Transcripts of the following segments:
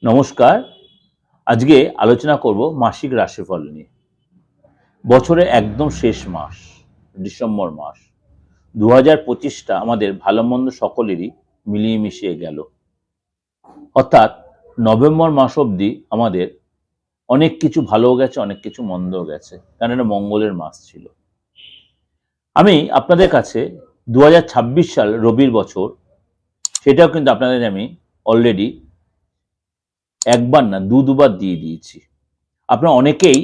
নমস্কার। আজকে আলোচনা করব মাসিক রাশিফল নিয়ে। বছরের একদম শেষ মাস, ডিসেম্বর মাস। ২০২৫টা আমাদের ভালো মন্দ সকলেরই মিলিয়ে মিশিয়ে গেল। অর্থাৎ নভেম্বর মাস অবধি আমাদের অনেক কিছু ভালোও গেছে, অনেক কিছু মন্দও গেছে, কারণ এটা মঙ্গলের মাস ছিল। আমি আপনাদের কাছে ২০২৬ সাল রবির বছর, সেটাও কিন্তু আপনাদের আমি অলরেডি একবার না দুবার দিয়ে দিয়েছি। আপনারা অনেকেই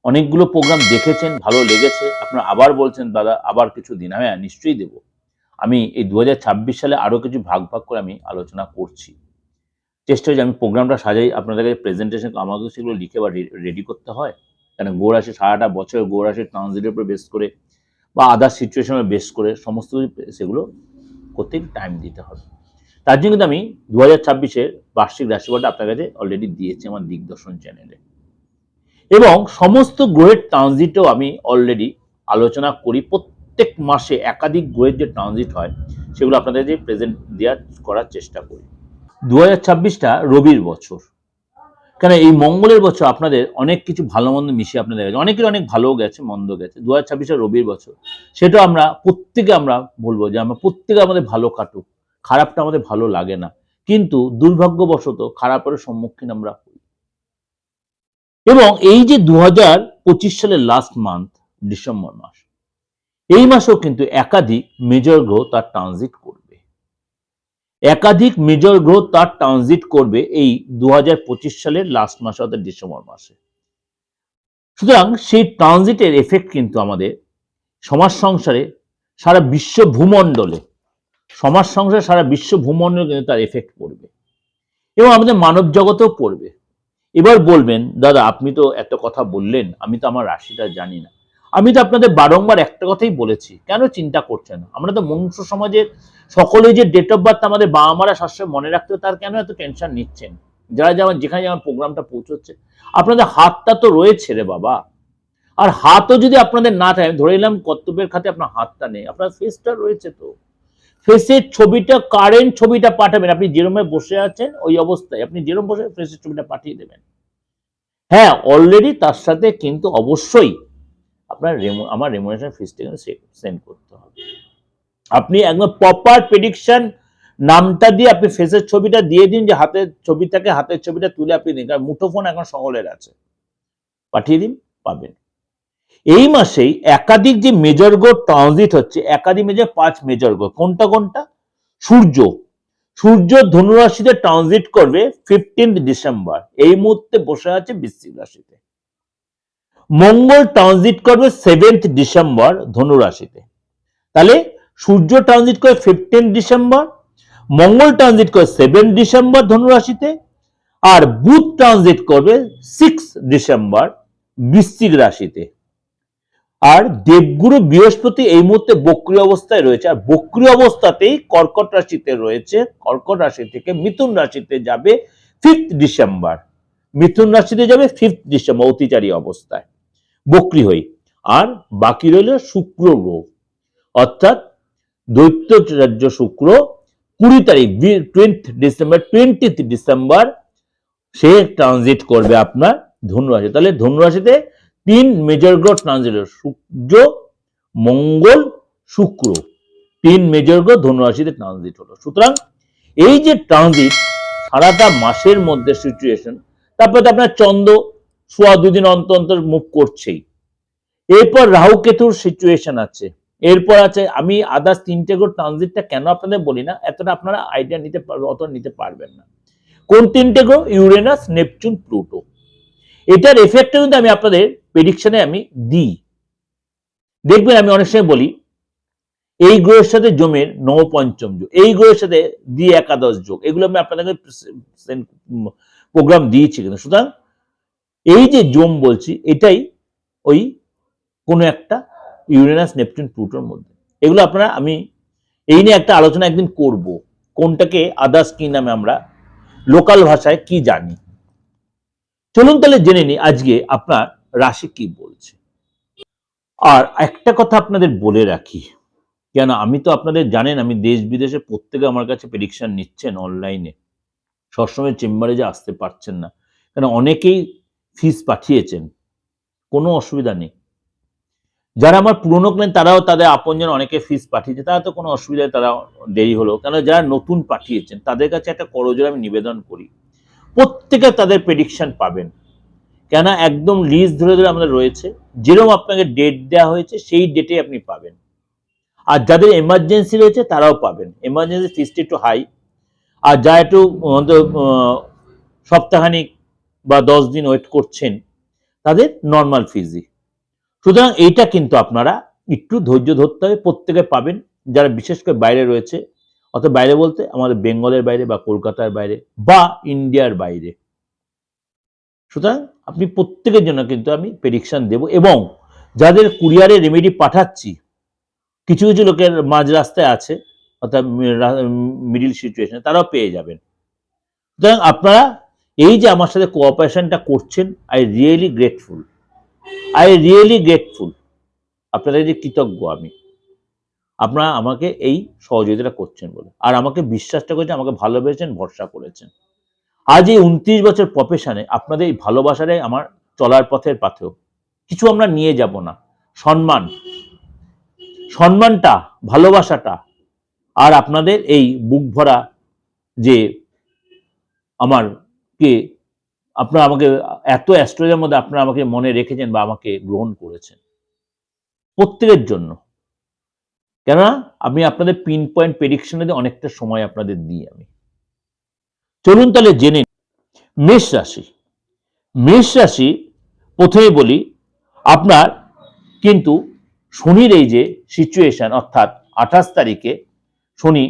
অনেকগুলো প্রোগ্রাম দেখেছেন, ভালো লেগেছে, আপনারা আবার বলছেন দাদা আবার কিছু দিন। হ্যাঁ, নিশ্চয়ই দেব। আমি এই ২০২৬ সালে আরও কিছু ভাগ করে আমি আলোচনা করছি। চেষ্টা হচ্ছে আমি প্রোগ্রামটা সাজাই আপনাদের কাছে প্রেজেন্টেশন, আমাকেও সেগুলো লিখে বা রেডি করতে হয়। কেন গৌরাশি সারাটা বছর গৌরাশির ট্রানজিটের উপর বেস করে বা আদার সিচুয়েশনের বেস করে সমস্ত সেগুলো করতে টাইম দিতে হবে। তার জন্য কিন্তু আমি ২০২৬-এর বার্ষিক রাশিফলটা আপনার কাছে অলরেডি দিয়েছি আমার দিগদর্শন চ্যানেলে, এবং সমস্ত গ্রহের ট্রানজিটও আমি অলরেডি আলোচনা করি। প্রত্যেক মাসে একাধিক গ্রহের যে ট্রানজিট হয় সেগুলো আপনাদের যে প্রেজেন্ট দেওয়ার করার চেষ্টা করি। ২০২৬টা রবির বছর, কেন এই মঙ্গলের বছর আপনাদের অনেক কিছু ভালো মন্দ মিশিয়ে আপনাদের গেছে, অনেকের অনেক ভালোও গেছে, মন্দ গেছে। ২০২৬টা রবির বছর, সেটা আমরা প্রত্যেকে আমরা বলবো যে আমরা প্রত্যেকে আমাদের ভালো কাটুক, খারাপটা আমাদের ভালো লাগে না, কিন্তু দুর্ভাগ্যবশত খারাপের সম্মুখীন আমরা হই। এবং এই যে ২০২৫ সালের লাস্ট মান্থ ডিসেম্বর মাস, এই মাসেও কিন্তু একাধিক মেজর গ্রহ তার ট্রানজিট করবে। একাধিক মেজর গ্রহ তার ট্রানজিট করবে এই ২০২৫ সালের লাস্ট মাসে, অর্থাৎ ডিসেম্বর মাসে। সুতরাং সেই ট্রানজিটের এফেক্ট কিন্তু আমাদের সমাজ সংসারে, সারা বিশ্ব ভূমণ্ডলে, সমাজ সংসারে সারা বিশ্ব ভূমণ্ডলে কিন্তু তার এফেক্ট পড়বে, এবং আমাদের মানব জগতেও পড়বে। এবার বলবেন দাদা আপনি তো এত কথা বললেন, আমি তো আমার রাশিটা জানি না। আমি তো আপনাদের বারংবার একটা কথাই বলেছি, কেন চিন্তা করছেন? আমরা তো মনুষ্য সমাজের সকলে যে ডেট অফ বার্থ আমাদের বাবা মারা সবসময় মনে রাখতে, তার কেন এত টেনশন নিচ্ছেন? যারা যেমন যেখানে যেমন প্রোগ্রামটা পৌঁছচ্ছে, আপনাদের হাতটা তো রয়েছে রে বাবা। আর হাতও যদি আপনাদের না থাকে, ধরে নিলাম কর্তব্যের খাতে আপনার হাতটা নেই, আপনার ফেসটা রয়েছে, তো ফেসের ছবিটা, কারেন্ট ছবিটা পাঠাবেন। আপনি যেরকম বসে আছেন ওই অবস্থায় আপনি যেরকম বসে ফেসের ছবিটা পাঠিয়ে দেবেন। হ্যাঁ, অলরেডি তার সাথে কিন্তু অবশ্যই আপনার আমার রেমুনারেশন ফিসটা কিন্তু সেন্ড করতে হবে। আপনি একদম প্রপার প্রেডিকশন নামটা দিয়ে আপনি ফেসের ছবিটা দিয়ে দিন, যে হাতের ছবিটাকে, হাতের ছবিটা তুলে আপনি দিন, কারণ মুঠোফোন এখন সকলের আছে, পাঠিয়ে দিন, পাবেন। এই মাসেই একাধিক যে মেজর গ্রহ ট্রানজিট হচ্ছে, একাধিক মেজর 5 মেজর গ্রহ, কোনটা কোনটা? সূর্য, সূর্য ধনুরাশিতে ট্রানজিট করবে 15 ডিসেম্বর, এই মুহূর্তে বসে আছে বৃশ্চিক রাশিতে। মঙ্গল ট্রানজিট করবে 7 ডিসেম্বর ধনু রাশিতে। তাহলে সূর্য ট্রানজিট করে 15 ডিসেম্বর, মঙ্গল ট্রানজিট করে 7 ডিসেম্বর ধনু রাশিতে, আর বুধ ট্রানজিট করবে 6 ডিসেম্বর বৃশ্চিক রাশিতে। আর দেবগুরু বৃহস্পতি এই মুহূর্তে বক্রী অবস্থায় রয়েছে, আর বক্রী অবস্থাতেই কর্কট রাশিতে রয়েছে। কর্কট রাশি থেকে মিথুন রাশিতে যাবে 5 ডিসেম্বর, মিথুন রাশিতে যাবে 5 ডিসেম্বর অতিচারী অবস্থায় বক্রী হই। আর বাকি রইল শুক্র গ্রহ, অর্থাৎ দৈত্য রাজ্য শুক্র 20 তারিখ 20 ডিসেম্বর সে ট্রানজিট করবে আপনার ধনু রাশি। তাহলে ধনু রাশিতে 3 মেজর গ্রহ ট্রানজিট, সূর্য, মঙ্গল, শুক্র, 3 মেজর গ্রহ ধনু রাশিতে ট্রানজিট হলো। সুতরাং এই যে ট্রানজিট সারাটা মাসের মধ্যে সিচুয়েশন, তারপরে আপনার চন্দ্র সোয়া 2 দিন অন্তর অন্তর মুভ করছেই। এরপর রাহু কেতুর সিচুয়েশন আছে, এরপর আছে, আমি আদার্স 3টে গ্রহ ট্রানজিটটা কেন আপনাদের বলি না, এতটা আপনারা আইডিয়া নিতে অত নিতে পারবেন না। কোন 3টে গ্রহ? Uranus, Neptune, Pluto. এটার এফেক্টটা কিন্তু আমি আপনাদের প্রেডিকশনে আমি দিই। দেখবেন আমি অনেক সময় বলি এই গ্রহের সাথে জমের নবপঞ্চম যোগ, এই গ্রহের সাথে দ্বি একাদশ যোগ, এগুলো আমি আপনাদের প্রোগ্রাম দিয়েছি। কিন্তু সুতরাং এই যে জম বলছি, এটাই ওই কোনো একটা ইউরেনাস, নেপচুন, প্লুটোর মধ্যে। এগুলো আপনারা, আমি এই নিয়ে একটা আলোচনা একদিন করব, কোনটাকে আদার্স কি নামে আমরা লোকাল ভাষায় কি জানি। চলুন তাহলে জেনে নি আজকে আপনার রাশি কি বলছে। আর একটা কথা আপনাদের বলে রাখি, কেন আমি তো আপনাদের জানেন আমি দেশ বিদেশে প্রত্যেকে আমার কাছে প্রেডিকশন নিচ্ছেন অনলাইনে। সবসময় চেম্বারে যে আসতে পারছেন না, কারণ অনেকেই ফিস পাঠিয়েছেন, কোনো অসুবিধা নেই। যারা আমার পুরনো ক্লায়েন্ট তারাও তাদের আপনজন অনেকে ফিস পাঠিয়েছে, তারা তো কোনো অসুবিধায় তারা দেরি হলো, কেন যারা নতুন পাঠিয়েছেন তাদের কাছে একটা করজোড়ে আমি নিবেদন করি, প্রত্যেকে তাদের প্রেডিকশন পাবেন, কেন একদম লিস্ট ধরে ধরে আমাদের রয়েছে, যেরকম আপনাকে ডেট দেওয়া হয়েছে সেই ডেটে আপনি পাবেন। আর যাদের এমার্জেন্সি রয়েছে তারাও পাবেন, এমার্জেন্সি ফিসটি একটু হাই, আর যা একটু সপ্তাহখানিক বা 10 দিন ওয়েট করছেন তাদের নর্মাল ফিজই। সুতরাং এইটা কিন্তু আপনারা একটু ধৈর্য ধরতে হবে, প্রত্যেকে পাবেন যারা বিশেষ করে বাইরে রয়েছে, অর্থাৎ বাইরে বলতে আমাদের বেঙ্গলের বাইরে বা কলকাতার বাইরে বা ইন্ডিয়ার বাইরে। সুতরাং আপনি প্রত্যেকের জন্য কিন্তু আমি প্রেডিকশন দেব, এবং যাদের কুরিয়ারে রেমেডি পাঠাচ্ছি কিছু কিছু লোকের মাঝ রাস্তায় আছে, অর্থাৎ মিডিল সিচুয়েশনে, তারাও পেয়ে যাবেন। সুতরাং আপনারা এই যে আমার সাথে কোঅপারেশনটা করছেন, আই রিয়েলি গ্রেটফুল, আপনাদের যে কৃতজ্ঞ আমি, আপনারা আমাকে এই সহযোগিতাটা করছেন বলে, আর আমাকে বিশ্বাসটা করেছেন, আমাকে ভালোবেসেছেন, ভরসা করেছেন। আজ এই 29 বছর প্রফেশনে আপনাদের এই ভালোবাসাটাই আমার চলার পথের পাথেয়। কিছু আমরা নিয়ে যাব না, সম্মানটা, ভালোবাসাটা, আর আপনাদের এই বুক ভরা যে আমার কে আপনারা আমাকে এত অ্যাস্ট্রোলজির মধ্যে আপনারা আমাকে মনে রেখেছেন বা আমাকে গ্রহণ করেছেন, প্রত্যেকের জন্য। কেননা আমি আপনাদের পিন পয়েন্ট প্রেডিকশনে অনেকটা সময় আপনাদের দিই আমি। চলুন তাহলে জেনে মেষ রাশি প্রথমে বলি, আপনার কিন্তু শনির এই যে সিচুয়েশন, অর্থাৎ 28 তারিখে শনি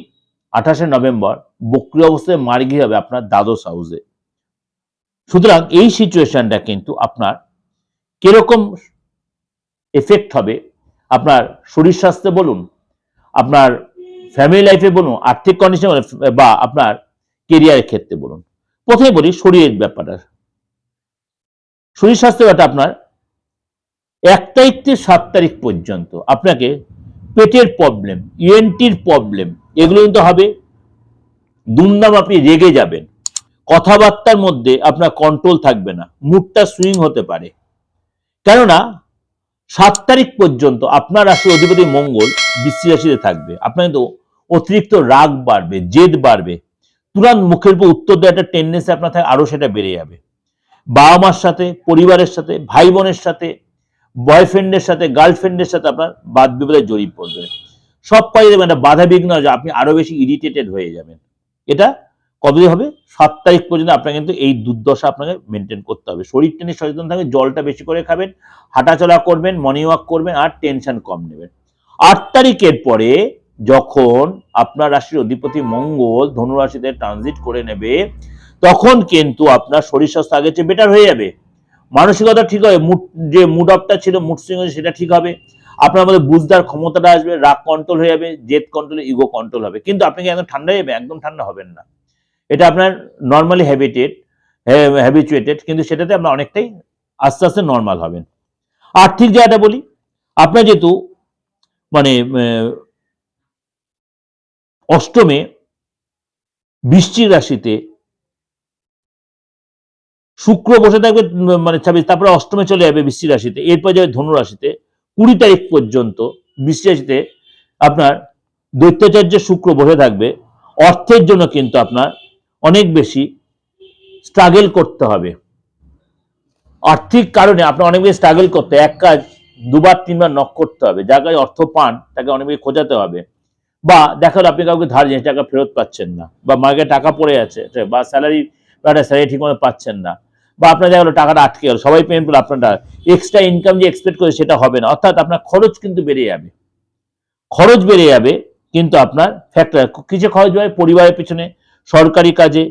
28শে নভেম্বর বক্রী অবস্থায় মার্গী হবে আপনার দ্বাদশ হাউসে। সুতরাং এই সিচুয়েশনটা কিন্তু আপনার কিরকম এফেক্ট হবে আপনার শরীর স্বাস্থ্যে বলুন, আপনার ফ্যামিলি লাইফে বলুন, আর্থিক কন্ডিশন বা আপনার কেরিয়ারের ক্ষেত্রে বলুন। প্রথমে বলি শরীরের ব্যাপারটা, শরীর স্বাস্থ্য ব্যাপারটা আপনার 1 তারিখ থেকে 7 তারিখ পর্যন্ত আপনাকে পেটের প্রবলেম, ইএনটির প্রবলেম, এগুলো কিন্তু হবে। দুমদাম আপনি রেগে যাবেন, কথাবার্তার মধ্যে আপনার কন্ট্রোল থাকবে না, মুডটা সুইং হতে পারে। কেননা 7 তারিখ পর্যন্ত আপনার রাশির অধিপতি মঙ্গল বৃশ্চিক রাশিতে থাকবে, আপনার কিন্তু অতিরিক্ত রাগ বাড়বে, জেদ বাড়বে, তুরন্ত মুখের উপর উত্তর দেওয়ার একটা টেন্ডেন্সি আপনার থাকে, আরো সেটা বেড়ে যাবে। বাবা মার সাথে, পরিবারের সাথে, ভাই বোনের সাথে, বয়ফ্রেন্ডের সাথে, গার্লফ্রেন্ডের সাথে আপনার বাদ বিবাদে জড়িয়ে পড়বে। সব কাজে দেখবেন একটা বাধা বিঘ্ন আছে, আপনি আরো বেশি ইরিটেটেড হয়ে যাবেন। এটা কতদিন হবে? 7 তারিখ পর্যন্ত আপনার কিন্তু এই দুর্দশা আপনাকে মেনটেন করতে হবে। শরীরটা নিয়ে সচেতন থাকবেন, জলটা বেশি করে খাবেন, হাঁটাচলা করবেন, মর্নিং ওয়াক করবেন, আর টেনশন কম নেবেন। 8 তারিখের পরে যখন আপনার রাশির অধিপতি মঙ্গল ধনু রাশিতে ট্রানজিট করে নেবে, তখন কিন্তু আপনার শরীর স্বাস্থ্য আগের চেয়ে বেটার হয়ে যাবে, মানসিকতা ঠিক হবে, যে মুড অফটা ছিল, মুড সুইং সেটা ঠিক হবে, আপনার মধ্যে বুঝদার ক্ষমতাটা আসবে, রাগ কন্ট্রোল হয়ে যাবে, জেদ কন্ট্রোল, ইগো কন্ট্রোল হবে। কিন্তু আপনি কি একদম ঠান্ডা যাবে? একদম ঠান্ডা হবেন না, এটা আপনার নর্মালি হ্যাবিচুয়েটেড, কিন্তু সেটাতে আপনার অনেকটাই আস্তে আস্তে নর্মাল হবেন। আর্থিক জায়গাটা বলি, আপনার যেহেতু মানে অষ্টমে বৃশ্চিক রাশিতে শুক্র বসে থাকবে, মানে 26, তারপরে অষ্টমে চলে যাবে বৃশ্চিক রাশিতে, এরপর যাবে ধনু রাশিতে 20 তারিখ পর্যন্ত। বৃশ্চিক রাশিতে আপনার দৈত্যাচার্য শুক্র বসে থাকবে, অর্থের জন্য কিন্তু আপনার অনেক বেশি স্ট্রাগল করতে হবে, আর্থিক কারণে আপনার অনেক বেশি স্ট্রাগল করতে, এক কাজ 2বার 3বার নক করতে হবে, যার কাছে অর্থ পান তাকে অনেক বেশি খোঁজাতে হবে, বা দেখা হলো আপনি কাউকে ধার দিয়েছেন, টাকা ফেরত পাচ্ছেন না, বা মার্কেটে টাকা পড়ে আছে, বা স্যালারি ঠিক মতো পাচ্ছেন না, বা আপনার দেখা গেলো টাকাটা আটকে গেল, সবাই পেমেন্ট করলো, আপনার এক্সট্রা ইনকাম যে এক্সপেক্ট করে সেটা হবে না, অর্থাৎ আপনার খরচ কিন্তু বেড়ে যাবে, কিন্তু আপনার ফ্যাক্টর কিছু খরচ হয় পরিবারের পিছনে, সরকারি কাজে,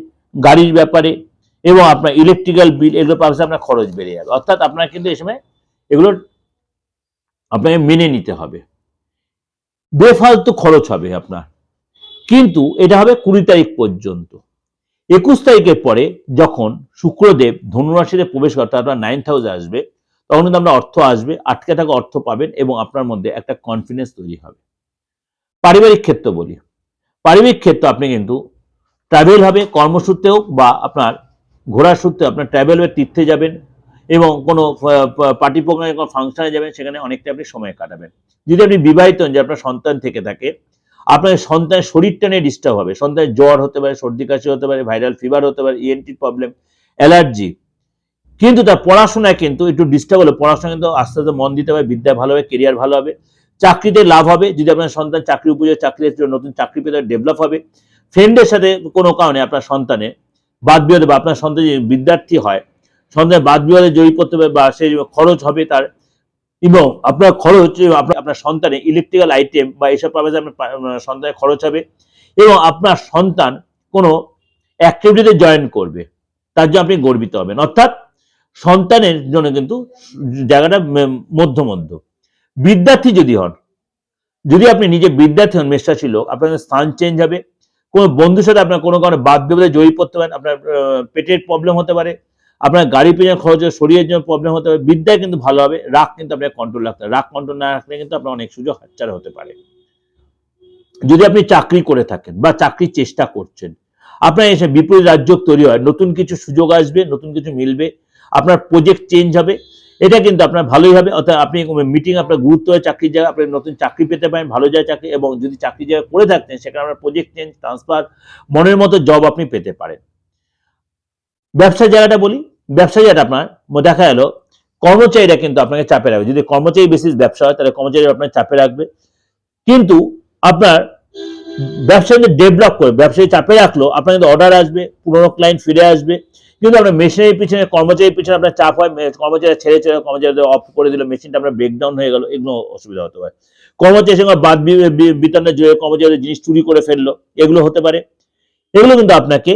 গাড়ির ব্যাপারে, এবং আপনার ইলেকট্রিক্যাল বিল, এগুলো পাশে আপনার খরচ বেড়ে যাবে। অর্থাৎ আপনার কিন্তু এই সময় এগুলোর আপনাকে মেনে নিতে হবে, বেফালতু খরচ হবে আপনার। কিন্তু এটা হবে 20 তারিখ পর্যন্ত। 21 তারিখের পরে যখন শুক্রদেব ধনুরাশিতে প্রবেশ করে, আপনার 9th হাউসে আসবে, তখন কিন্তু আপনার অর্থ আসবে, আটকে থাকা অর্থ পাবেন, এবং আপনার মধ্যে একটা কনফিডেন্স তৈরি হবে। পারিবারিক ক্ষেত্র বলি, পারিবারিক ক্ষেত্র আপনি কিন্তু ট্রাভেল হবে, কর্মসূত্রে হোক বা আপনার ঘোরার সূত্রে আপনার ট্রাভেল হবে, তীর্থে যাবেন এবং কোনো পার্টি প্রোগ্রামে কোনো ফাংশনে যাবেন, সেখানে অনেকটা আপনি সময় কাটাবেন। যদি আপনি বিবাহিত হন, যে আপনার সন্তান থেকে থাকে, আপনার সন্তানের শরীরটা নিয়ে ডিস্টার্ব হবে, সন্তানের জ্বর হতে পারে, সর্দি কাশি হতে পারে, ভাইরাল ফিভার হতে পারে, ইএনটি প্রবলেম, অ্যালার্জি। কিন্তু তার পড়াশোনায় কিন্তু একটু ডিস্টার্ব হলে পড়াশোনা কিন্তু আস্তে আস্তে মন দিতে হবে, বিদ্যা ভালো হবে, কেরিয়ার ভালো হবে, চাকরিতে লাভ হবে। যদি আপনার সন্তান চাকরি উপযোগী চাকরি, নতুন চাকরি পেতে ডেভেলপ হবে। ফ্রেন্ডের সাথে কোনো কারণে আপনার সন্তানের বাদ বিবাদে বা আপনার সন্তান যদি বিদ্যার্থী হয়, সন্তানের বাদ বিবাদে জড়িত করতে হবে বা সেই খরচ হবে তার, এবং আপনার খরচ আপনার সন্তানের ইলেকট্রিক্যাল আইটেম বা এসব পাবে আপনার সন্তানের খরচ হবে, এবং আপনার সন্তান কোনো অ্যাক্টিভিটিতে জয়েন করবে, তার জন্য আপনি গর্বিত হবেন। অর্থাৎ সন্তানের জন্য কিন্তু জায়গাটা মধ্য মধ্য। বিদ্যার্থী যদি হন, যদি আপনি নিজে বিদ্যার্থী হন, মেষরাশি লোক, আপনার স্থান চেঞ্জ হবে, কোনো বন্ধুর সাথে আপনার কোনো কারণে বাদ বিবাদে জড়িত পড়তে পারেন, আপনার পেটের প্রবলেম হতে পারে, আপনার গাড়ি পেছনে খরচ, শরীরের জন্য প্রবলেম হতে পারে। বিদ্যায় কিন্তু ভালো হবে, রাগ কিন্তু আপনার কন্ট্রোল রাখতে হবে, রাগ কন্ট্রোল না রাখলে কিন্তু আপনার অনেক সুযোগ হাতছাড়া হতে পারে। যদি আপনি চাকরি করে থাকেন বা চাকরির চেষ্টা করছেন, আপনার এসে বিপরীত রাজ্য তৈরি হয়, নতুন কিছু সুযোগ আসবে, নতুন কিছু মিলবে, আপনার প্রজেক্ট চেঞ্জ হবে, এটা কিন্তু আপনার ভালোই হবে। অর্থাৎ আপনি মিটিং আপনার গুরুত্ব হয়, চাকরির জায়গায় আপনি নতুন চাকরি পেতে পারেন, ভালো যায় চাকরি, এবং যদি চাকরি জায়গা করে থাকতেন সেখানে আপনার প্রজেক্ট চেঞ্জ, ট্রান্সফার, মনের মতো জব আপনি পেতে পারেন। ব্যবসার জায়গাটা বলি, ব্যবসা জায়গাটা আপনার দেখা গেল কর্মচারীরা কিন্তু আপনাকে চাপে রাখবে। যদি কর্মচারী বেসিস ব্যবসা হয় তাহলে কর্মচারীরা আপনাকে চাপে রাখবে, কিন্তু আপনার ব্যবসা ডেভেলপ করে ব্যবসায়ী চাপে রাখলো, আপনার কিন্তু অর্ডার আসবে, পুরোনো ক্লায়েন্ট ফিরে আসবে। কিন্তু আপনার মেশিনের পিছনে, কর্মচারীর পিছনে আপনার চাপ হয়, কর্মচারী ছেড়ে কর্মচারীদের অফ করে দিল, মেশিনটা আপনার ব্রেকডাউন হয়ে গেল, এগুলো অসুবিধা হতে পারে। কর্মচারীর সঙ্গে বাদ বিতরণের জন্য কর্মচারীদের জিনিস চুরি করে ফেললো, এগুলো হতে পারে। এগুলো কিন্তু আপনাকে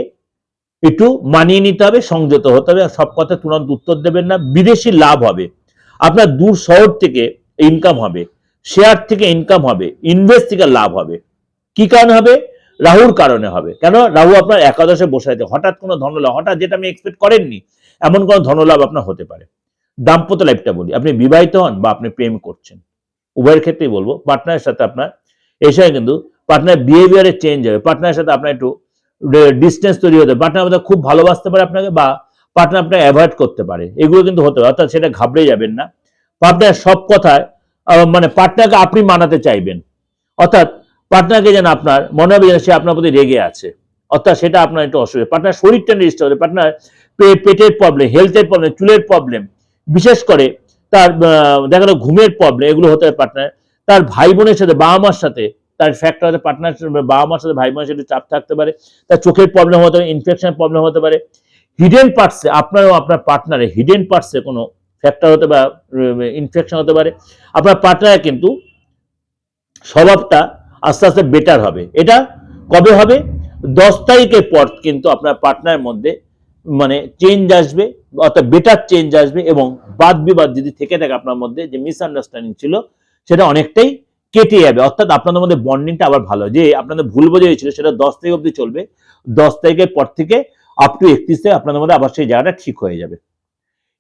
একটু মানিয়ে নিতে হবে, সংযত হতে হবে, সব কথা তুরন্ত উত্তর দেবেন না। বিদেশি লাভ হবে, আপনার দূর শহর থেকে ইনকাম হবে, শেয়ার থেকে ইনকাম হবে, ইনভেস্ট থেকে লাভ হবে। কি কারণে হবে? রাহুর কারণে হবে। কেন? রাহু আপনার একাদশে বসে আছে, হঠাৎ কোনো ধনলাভ, হঠাৎ যেটা আমি এক্সপেক্ট করেননি এমন কোনো ধনলাভ আপনার হতে পারে। দাম্পত্য লাইফটা বলি, আপনি বিবাহিত হন বা আপনি প্রেম করছেন, উভয়ের ক্ষেত্রেই বলবো, পার্টনারের সাথে আপনার এসে কিন্তু পার্টনার বিহেভিয়ারে চেঞ্জ হবে, পার্টনারের সাথে আপনার একটু ডিস্টেন্স তৈরি হতে, পার্টনার আপনার খুব ভালোবাসতে পারে আপনাকে, বা পার্টনার আপনাকে অ্যাভয়েড করতে পারে, এগুলো কিন্তু হতে পারে। অর্থাৎ সেটা ঘাবড়ে যাবেন না, পার্টনার সব কথায় মানে পার্টনারকে আপনি মানাতে চাইবেন, অর্থাৎ পার্টনারকে যেন আপনার মনে হবে যেন সে আপনার প্রতি রেগে আছে, অর্থাৎ সেটা আপনার একটু অসুবিধা। পার্টনার শরীরটা ডিস্টার্ব হবে, পার্টনার পেটের প্রবলেম, হেলথের প্রবলেম, চুলের প্রবলেম, বিশেষ করে তার দেখা গেল ঘুমের প্রবলেম, এগুলো হতে পারে পার্টনার। তার ভাই বোনের সাথে, বাবা মার সাথে তার ফ্যাক্টর হতে, পার্টনার বাবা মার সাথে ভাই বোনের সাথে চাপ থাকতে পারে, তার চোখের প্রবলেম হতে পারে, ইনফেকশনের প্রবলেম হতে পারে, হিডেন পার্টসে আপনার ও আপনার পার্টনারের হিডেন পার্টসে কোনো ফ্যাক্টর হতে পারে, ইনফেকশন হতে পারে। আপনার পার্টনার কিন্তু স্বভাবটা আস্তে আস্তে বেটার হবে। এটা কবে হবে? 10 তারিখের পর কিন্তু আপনার পার্টনারের মধ্যে মানে চেঞ্জ আসবে, অর্থাৎ বেটার চেঞ্জ আসবে, এবং বাদ বিবাদ যদি থেকে থাকে আপনার মধ্যে, যে মিসআন্ডারস্ট্যান্ডিং ছিল সেটা অনেকটাই কেটে যাবে। অর্থাৎ আপনাদের মধ্যে বন্ডিংটা আবার ভালো, যে আপনাদের ভুল বোঝাই ছিল সেটা 10 তারিখ অবধি চলবে, 10 তারিখের পর থেকে আপ টু 31 তারিখ আপনাদের মধ্যে আবার সেই জায়গাটা ঠিক হয়ে যাবে।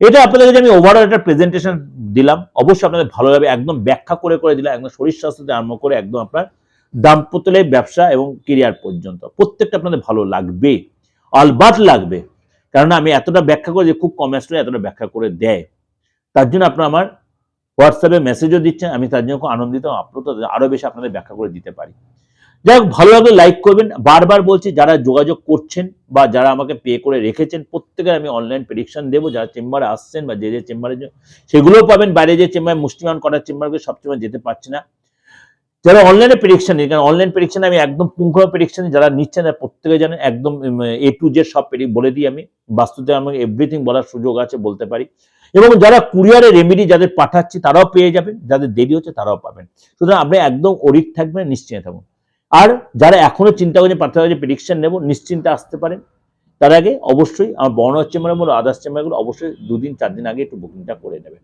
এটা আপনাদের কাছে আমি ওভারঅল একটা প্রেজেন্টেশন দিলাম, অবশ্যই আপনাদের ভালো লাগবে, একদম ব্যাখ্যা করে করে দিলাম, একদম শরীর স্বাস্থ্য থেকে আরম্ভ করে একদম আপনার দাম্পত্য লাইফ, ব্যবসা এবং কেরিয়ার পর্যন্ত প্রত্যেকটা আপনাদের ভালো লাগবে, অলবাত লাগবে। কারণ আমি এতটা ব্যাখ্যা করে, যে খুব কম স্টুডেন্ট এতটা ব্যাখ্যা করে দেয়, তার জন্য আপনার আমার হোয়াটসঅ্যাপে মেসেজও দিচ্ছেন, আমি তার জন্য খুব আনন্দিত, আপনারা আরো বেশি আপনাদের ব্যাখ্যা করে দিতে পারি। যাই হোক, ভালো লাগলে লাইক করবেন। বারবার বলছি, যারা যোগাযোগ করছেন বা যারা আমাকে পে করে রেখেছেন, প্রত্যেকে আমি অনলাইন প্রেডিকশন দেবো, যারা চেম্বারে আসছেন বা যে যে চেম্বারে, সেগুলোও পাবেন। বাইরে যে চেম্বার, মুষ্টিমান করার চেম্বারকে সবসময় যেতে পারছি না, যারা অনলাইনে প্রেডিকশন নিই, কারণ অনলাইন প্রেডিকশন আমি একদম পুঙ্খানু প্রেডিকশন যারা নিচ্ছেন তারা প্রত্যেকে জানেন, একদম A to Z সব বলে দিই আমি, বাস্তুতে আমাকে এভরিথিং বলার সুযোগ আছে, বলতে পারি। এবং যারা কুরিয়ারে রেমেডি যাদের পাঠাচ্ছি তারাও পেয়ে যাবেন, যাদের দেরি হচ্ছে তারাও পাবেন। সুতরাং আপনি একদম অরিক থাকবেন, নিশ্চিন্ত থাকুন। আর যারা এখনো চিন্তা করছেন পাঠাতে যে প্রেডিকশন নেব, নিশ্চিন্তে আসতে পারেন। তার আগে অবশ্যই আমার বর্ণর চেম্বারে বলো, আদার্স চেম্বারগুলো অবশ্যই 2 দিন 4 দিন আগে একটু বুকিংটা করে নেবেন।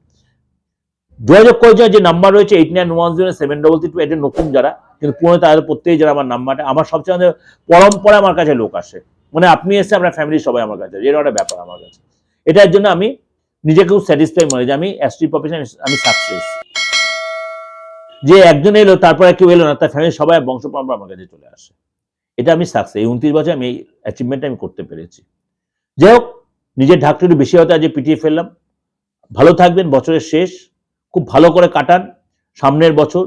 যোগাযোগ করেছে যে নাম্বার রয়েছে 89107332, এটা নতুন যারা, কিন্তু পুরনো তাদের প্রত্যেকেই যারা আমার নাম্বারটা, আমার সবচেয়ে পরম্পরা আমার কাছে লোক আসে, মানে আপনি এসে আপনার ফ্যামিলির সবাই আমার কাছে, এর একটা ব্যাপার আমার কাছে। এটার জন্য আমি নিজেকেও স্যাটিসফাই মনে, যে আমি অ্যাস্ট্রি প্রফেশন আমি সাকসেস, যে একজন এলো তারপরে কেউ এলো না, তার ফ্যামিলির সবাই বংশ পরম্পরা আমার কাছে চলে আসে, এটা আমি সাকসেস। এই 29 বছর আমি অ্যাচিভমেন্ট আমি করতে পেরেছি। যাই হোক, নিজের ঢাকটা একটু বেশি হয়তো আজ পিটিয়ে ফেললাম। ভালো থাকবেন, বছরের শেষ খুব ভালো করে কাটান। সামনের বছর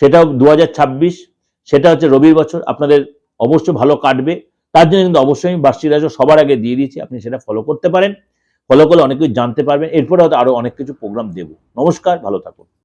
সেটাও 2026, সেটা হচ্ছে রবির বছর, আপনাদের অবশ্যই ভালো কাটবে। তার জন্য কিন্তু অবশ্যই আমি বার্ষিক রাশি সবার আগে দিয়ে দিয়েছি, আপনি সেটা ফলো করতে পারেন। ফলো করলে অনেক কিছু জানতে পারবেন। এরপরে হয়তো আরো অনেক কিছু প্রোগ্রাম দেব। নমস্কার, ভালো থাকুন।